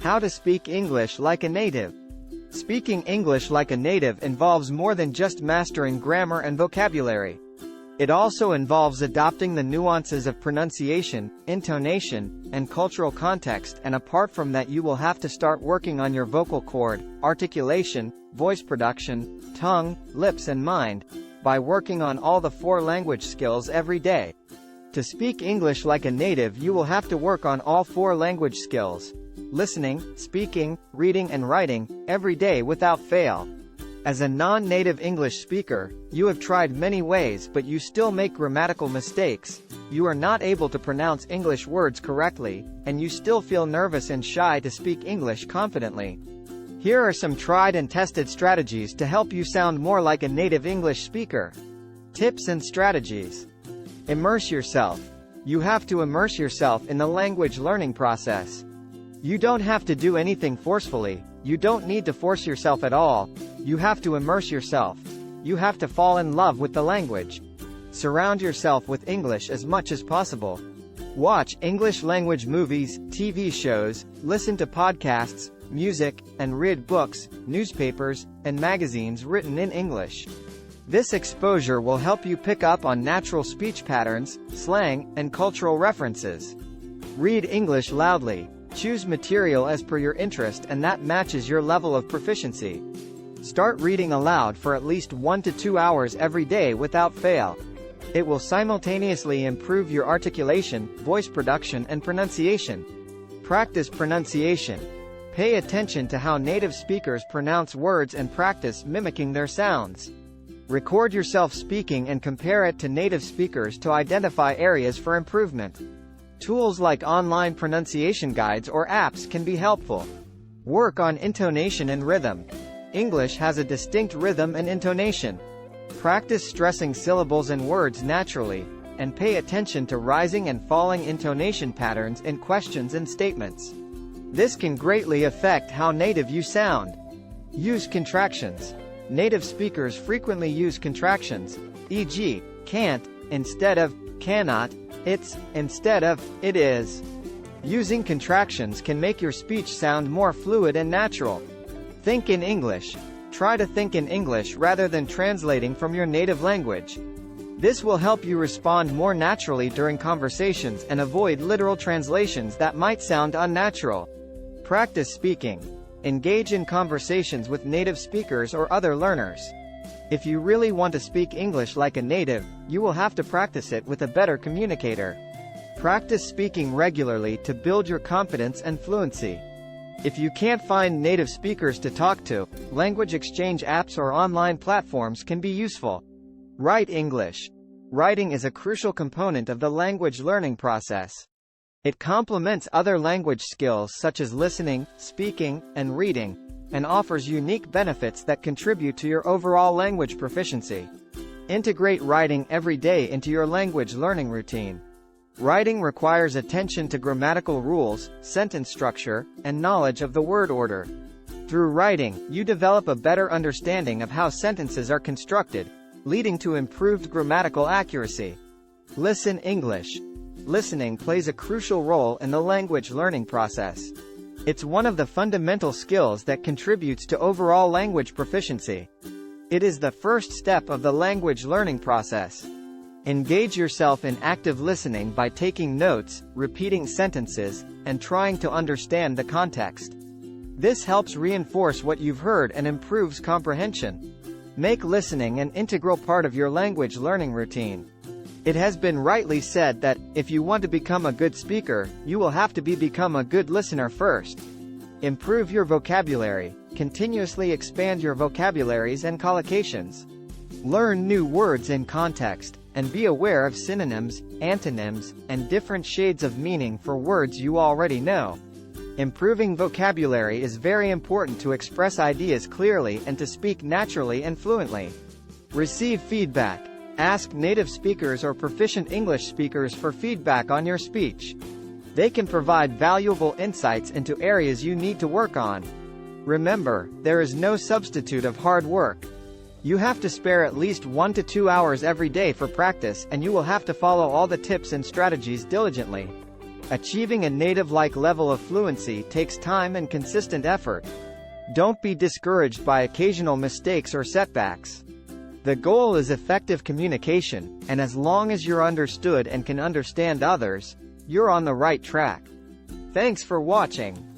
How to speak English like a native. Speaking English like a native involves more than just mastering grammar and vocabulary. It also involves adopting the nuances of pronunciation, intonation, and cultural context, and apart from that you will have to start working on your vocal cord, articulation, voice production, tongue, lips and mind, by working on all the 4 language skills every day. To speak English like a native you will have to work on all 4 language skills: listening, speaking, reading and writing, every day without fail. As a non-native English speaker, you have tried many ways but you still make grammatical mistakes, you are not able to pronounce English words correctly, and you still feel nervous and shy to speak English confidently. Here are some tried and tested strategies to help you sound more like a native English speaker. Tips and strategies. Immerse yourself. You have to immerse yourself in the language learning process. You don't have to do anything forcefully, you don't need to force yourself at all, you have to immerse yourself. You have to fall in love with the language. Surround yourself with English as much as possible. Watch English language movies, TV shows, listen to podcasts, music, and read books, newspapers, and magazines written in English. This exposure will help you pick up on natural speech patterns, slang, and cultural references. Read English loudly. Choose material as per your interest and that matches your level of proficiency. Start reading aloud for at least 1 to 2 hours every day without fail. It will simultaneously improve your articulation, voice production and pronunciation. Practice pronunciation. Pay attention to how native speakers pronounce words and practice mimicking their sounds. Record yourself speaking and compare it to native speakers to identify areas for improvement. Tools like online pronunciation guides or apps can be helpful. Work on intonation and rhythm. English has a distinct rhythm and intonation. Practice stressing syllables and words naturally, and pay attention to rising and falling intonation patterns in questions and statements. This can greatly affect how native you sound. Use contractions. Native speakers frequently use contractions, e.g., can't, instead of cannot, it's, instead of it is. Using contractions can make your speech sound more fluid and natural. Think in English. Try to think in English rather than translating from your native language. This will help you respond more naturally during conversations and avoid literal translations that might sound unnatural. Practice speaking. Engage in conversations with native speakers or other learners. If you really want to speak English like a native, you will have to practice it with a better communicator. Practice speaking regularly to build your confidence and fluency. If you can't find native speakers to talk to, language exchange apps or online platforms can be useful. Write English. Writing is a crucial component of the language learning process. It complements other language skills such as listening, speaking, and reading, and offers unique benefits that contribute to your overall language proficiency. Integrate writing every day into your language learning routine. Writing requires attention to grammatical rules, sentence structure, and knowledge of the word order. Through writing, you develop a better understanding of how sentences are constructed, leading to improved grammatical accuracy. Listen English. Listening plays a crucial role in the language learning process. It's one of the fundamental skills that contributes to overall language proficiency. It is the first step of the language learning process. Engage yourself in active listening by taking notes, repeating sentences, and trying to understand the context. This helps reinforce what you've heard and improves comprehension. Make listening an integral part of your language learning routine. It has been rightly said that, if you want to become a good speaker, you will have to become a good listener first. Improve your vocabulary. Continuously expand your vocabularies and collocations. Learn new words in context, and be aware of synonyms, antonyms, and different shades of meaning for words you already know. Improving vocabulary is very important to express ideas clearly and to speak naturally and fluently. Receive feedback. Ask native speakers or proficient English speakers for feedback on your speech. They can provide valuable insights into areas you need to work on. Remember, there is no substitute of hard work. You have to spare at least 1 to 2 hours every day for practice, and you will have to follow all the tips and strategies diligently. Achieving a native-like level of fluency takes time and consistent effort. Don't be discouraged by occasional mistakes or setbacks. The goal is effective communication, and as long as you're understood and can understand others, you're on the right track. Thanks for watching.